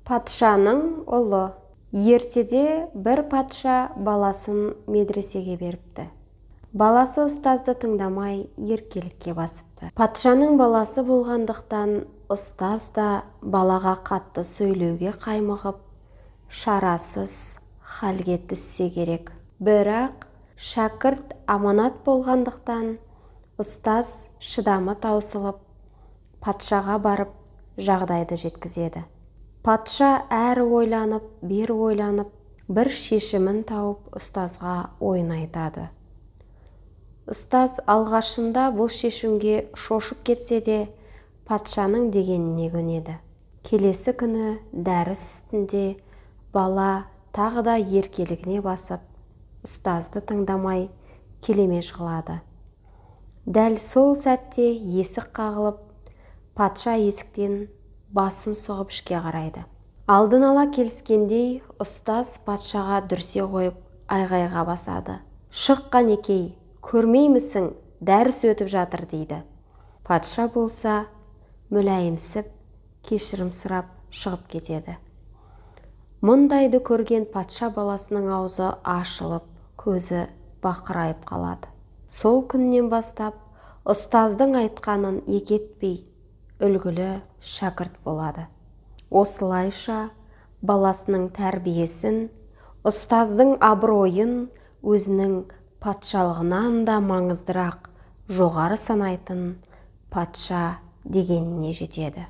Патшаның ұлы. Ертеде бір патша баласын медресеге беріпті. Баласы ұстазды тыңдамай еркелікке басыпты. Патшаның баласы болғандықтан ұстаз да балаға қатты сөйлеуге қаймығып, шарасыз халге түссе керек. Бірақ шәкірт аманат болғандықтан ұстаз шыдамы таусылып, патшаға барып жағдайды жеткізеді. Патша әрі ойланып, бері ойланып, бір шешімін тауып ұстазға ойын айтады. Ұстаз алғашында бұл шешімге шошып кетсе де, патшаның дегеніне көнеді. Келесі күні дәріс үстінде бала тағы да еркелігіне басып, ұстазды тыңдамай келеме жығылады. Дәл сол сәтте есік қағылып, патша есіктен басын сұғып ішке қарайды. Алдын ала келіскендей, ұстаз патшаға дүрсе қойып айғайға басады. «Шық Қанекей, көрмеймісің, дәріс өтіп жатыр» дейді. Патша болса мүләйімсіп, кешірім сұрап шығып кетеді. Мұндайды көрген патша баласының аузы ашылып, көзі бақырайып қалады. Сол күннен бастап ұстаздың айтқанын екетпей, үлгілі шәкірт болады. Осылайша баласының тәрбиесін, ұстаздың абыройын өзінің патшалығынан да маңыздырақ жоғары санайтын патша дегеніне жетеді.